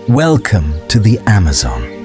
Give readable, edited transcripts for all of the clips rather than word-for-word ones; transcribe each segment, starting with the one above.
Welcome to the Amazon.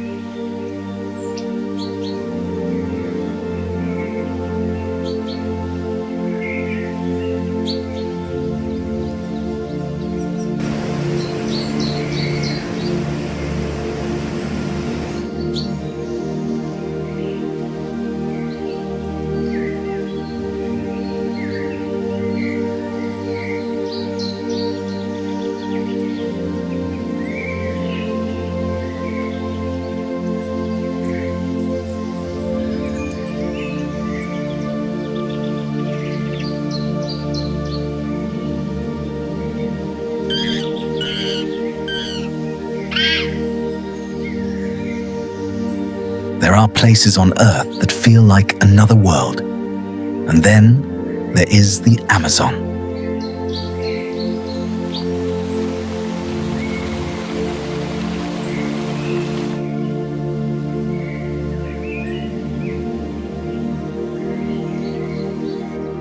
There are places on Earth that feel like another world. And then there is the Amazon.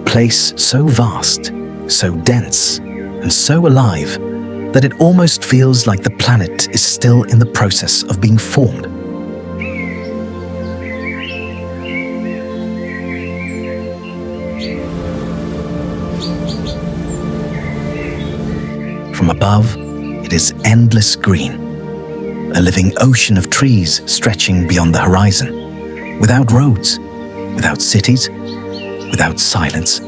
Place so vast, so dense, and so alive that it almost feels like the planet is still in the process of being formed. From above, it is endless green, a living ocean of trees stretching beyond the horizon, without roads, without cities, without silence.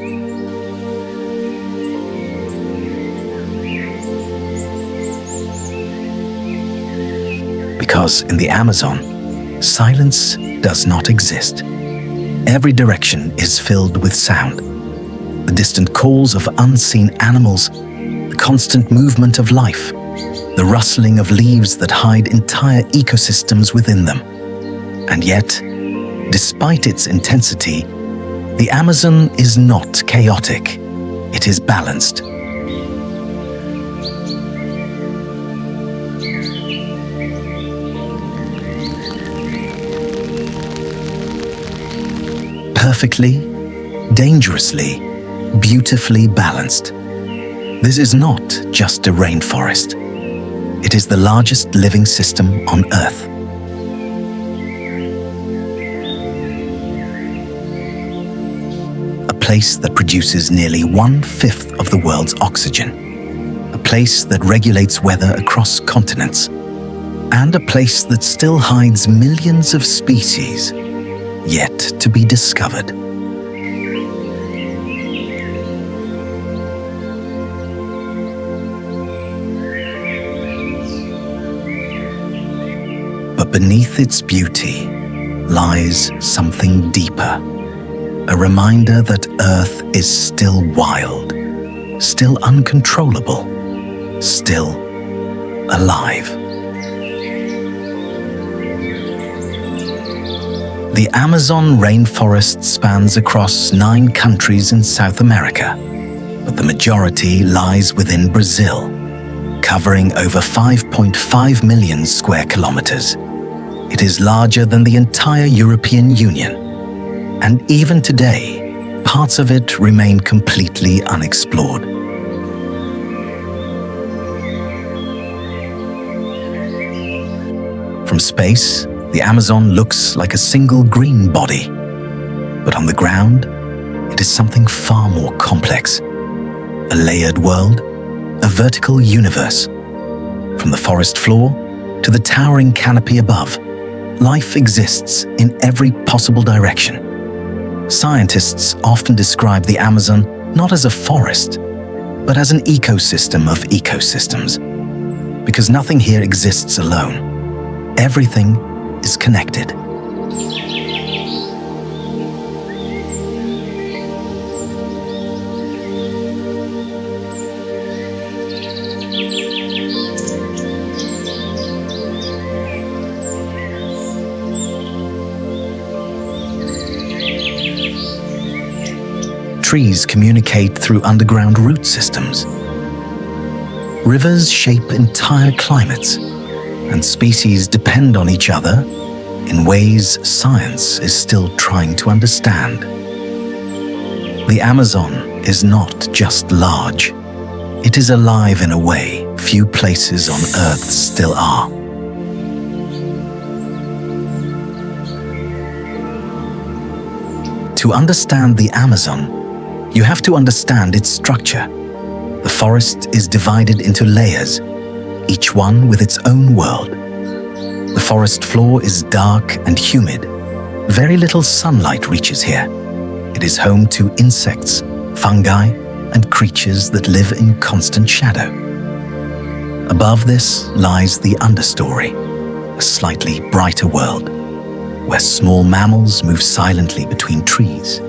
Because in the Amazon, silence does not exist. Every direction is filled with sound. The distant calls of unseen animals, the constant movement of life, the rustling of leaves that hide entire ecosystems within them. And yet, despite its intensity, the Amazon is not chaotic. It is balanced. Perfectly, dangerously, beautifully balanced. This is not just a rainforest. It is the largest living system on Earth. A place that produces nearly 1/5 of the world's oxygen. A place that regulates weather across continents. And a place that still hides millions of species yet to be discovered. But beneath its beauty lies something deeper, a reminder that Earth is still wild, still uncontrollable, still alive. The Amazon rainforest spans across 9 countries in South America, but the majority lies within Brazil, covering over 5.5 million square kilometers. It is larger than the entire European Union, and even today, parts of it remain completely unexplored. From space, the Amazon looks like a single green body, but on the ground, it is something far more complex. A layered world, a vertical universe. From the forest floor to the towering canopy above, life exists in every possible direction. Scientists often describe the Amazon not as a forest, but as an ecosystem of ecosystems. Because nothing here exists alone. Everything is connected. Trees communicate through underground root systems. Rivers shape entire climates, and species depend on each other in ways science is still trying to understand. The Amazon is not just large, it is alive in a way few places on Earth still are. To understand the Amazon, you have to understand its structure. The forest is divided into layers, each one with its own world. The forest floor is dark and humid. Very little sunlight reaches here. It is home to insects, fungi, and creatures that live in constant shadow. Above this lies the understory, a slightly brighter world, where small mammals move silently between trees,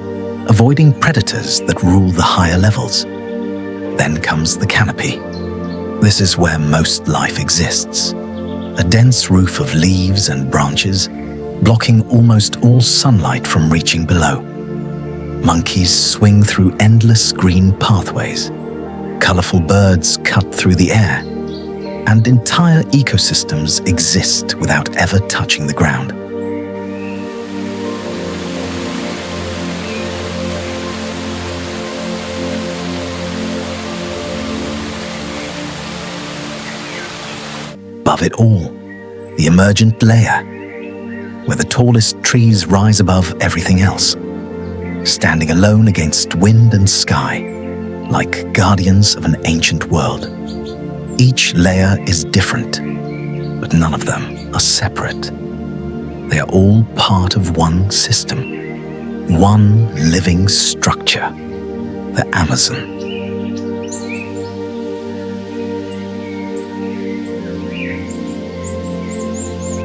avoiding predators that rule the higher levels. Then comes the canopy. This is where most life exists, a dense roof of leaves and branches, blocking almost all sunlight from reaching below. Monkeys swing through endless green pathways. Colorful birds cut through the air, and entire ecosystems exist without ever touching the ground. Above it all, the emergent layer, where the tallest trees rise above everything else, standing alone against wind and sky, like guardians of an ancient world. Each layer is different, but none of them are separate. They are all part of one system, one living structure, the Amazon.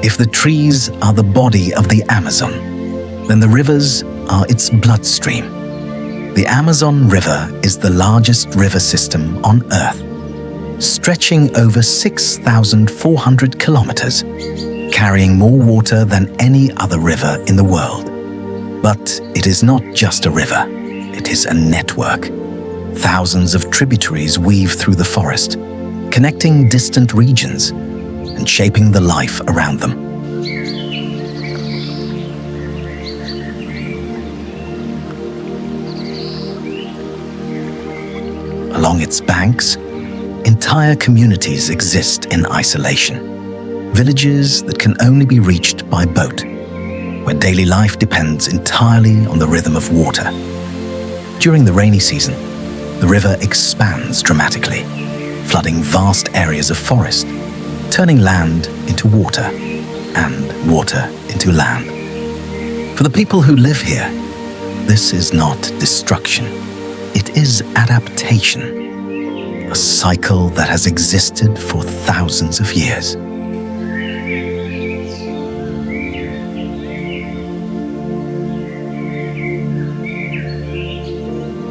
If the trees are the body of the Amazon, then the rivers are its bloodstream. The Amazon River is the largest river system on Earth, stretching over 6,400 kilometers, carrying more water than any other river in the world. But it is not just a river, it is a network. Thousands of tributaries weave through the forest, connecting distant regions and shaping the life around them. Along its banks, entire communities exist in isolation. Villages that can only be reached by boat, where daily life depends entirely on the rhythm of water. During the rainy season, the river expands dramatically, flooding vast areas of forest, turning land into water and water into land. For the people who live here, this is not destruction. It is adaptation, a cycle that has existed for thousands of years.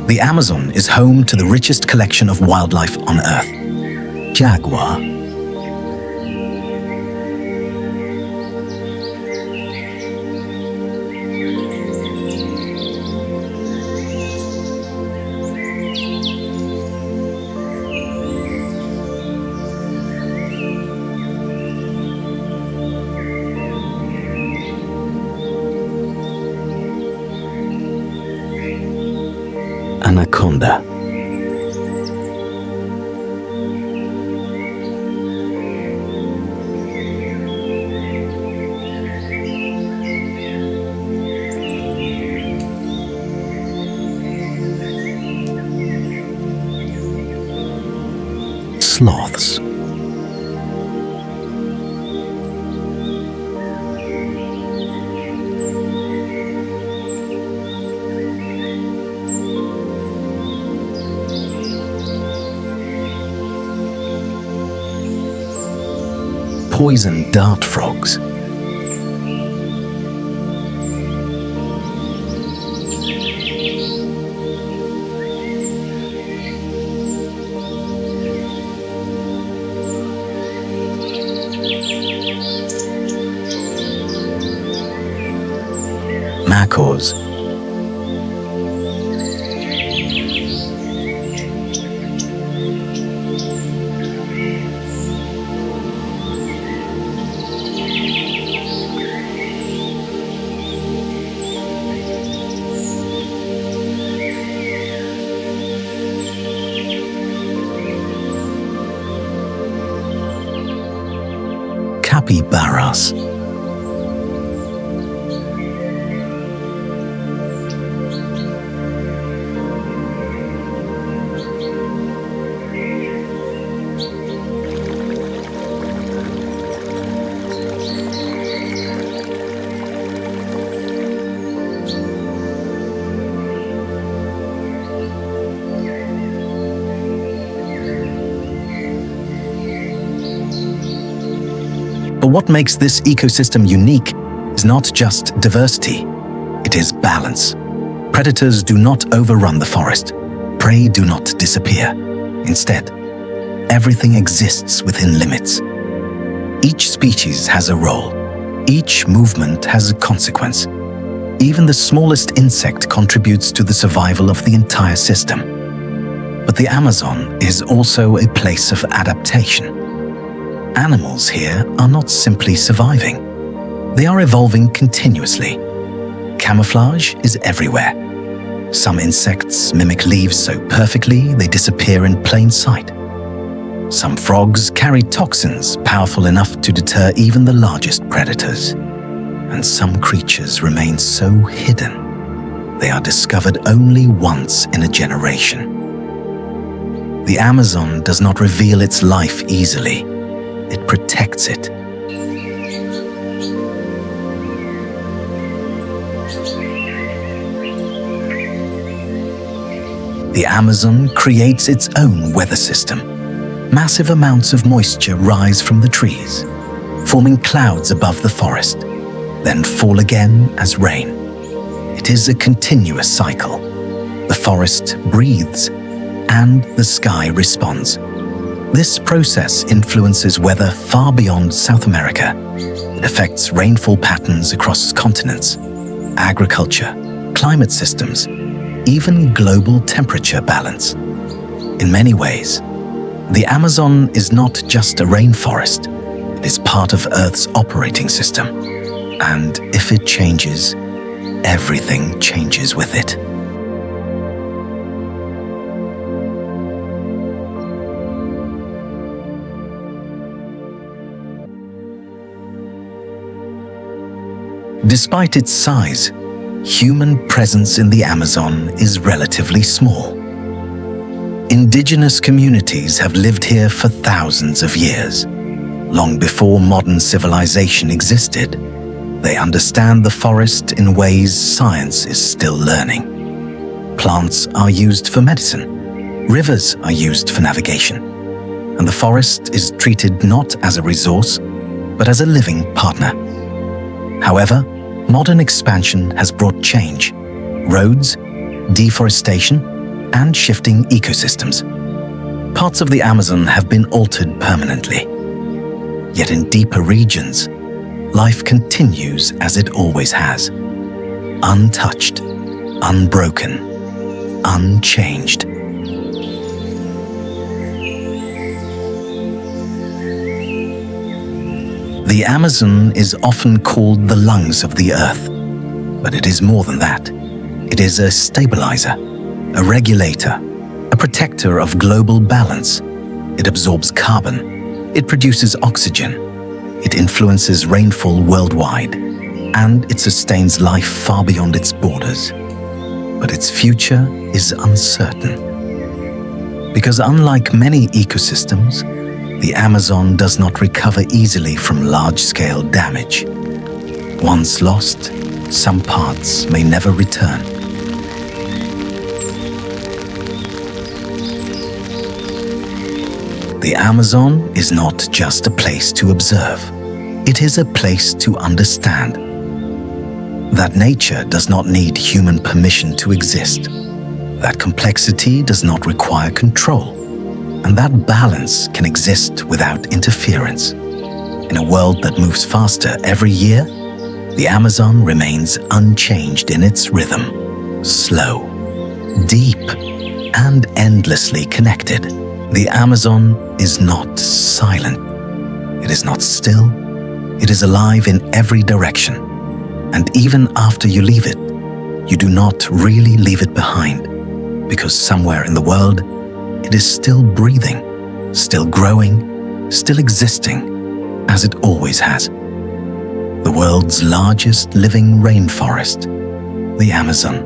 The Amazon is home to the richest collection of wildlife on Earth. Jaguar, anaconda, sloths, poison dart frogs, macaws, capybaras, But what makes this ecosystem unique is not just diversity, it is balance. Predators do not overrun the forest. Prey do not disappear. Instead, everything exists within limits. Each species has a role. Each movement has a consequence. Even the smallest insect contributes to the survival of the entire system. But the Amazon is also a place of adaptation. Animals here are not simply surviving. They are evolving continuously. Camouflage is everywhere. Some insects mimic leaves so perfectly they disappear in plain sight. Some frogs carry toxins powerful enough to deter even the largest predators. And some creatures remain so hidden, they are discovered only once in a generation. The Amazon does not reveal its life easily. It protects it. The Amazon creates its own weather system. Massive amounts of moisture rise from the trees, forming clouds above the forest, then fall again as rain. It is a continuous cycle. The forest breathes, and the sky responds. This process influences weather far beyond South America. It affects rainfall patterns across continents, agriculture, climate systems, even global temperature balance. In many ways, the Amazon is not just a rainforest, it is part of Earth's operating system. And if it changes, everything changes with it. Despite its size, human presence in the Amazon is relatively small. Indigenous communities have lived here for thousands of years. Long before modern civilization existed, they understand the forest in ways science is still learning. Plants are used for medicine, rivers are used for navigation, and the forest is treated not as a resource, but as a living partner. However, modern expansion has brought change: roads, deforestation, and shifting ecosystems. Parts of the Amazon have been altered permanently. Yet in deeper regions, life continues as it always has, untouched, unbroken, unchanged. The Amazon is often called the lungs of the earth, but it is more than that. It is a stabilizer, a regulator, a protector of global balance. It absorbs carbon, it produces oxygen, it influences rainfall worldwide, and it sustains life far beyond its borders. But its future is uncertain. Because unlike many ecosystems, the Amazon does not recover easily from large-scale damage. Once lost, some parts may never return. The Amazon is not just a place to observe. It is a place to understand. That nature does not need human permission to exist. That complexity does not require control. And that balance can exist without interference. In a world that moves faster every year, the Amazon remains unchanged in its rhythm, slow, deep, and endlessly connected. The Amazon is not silent. It is not still. It is alive in every direction. And even after you leave it, you do not really leave it behind, because somewhere in the world, it is still breathing, still growing, still existing, as it always has. The world's largest living rainforest, the Amazon.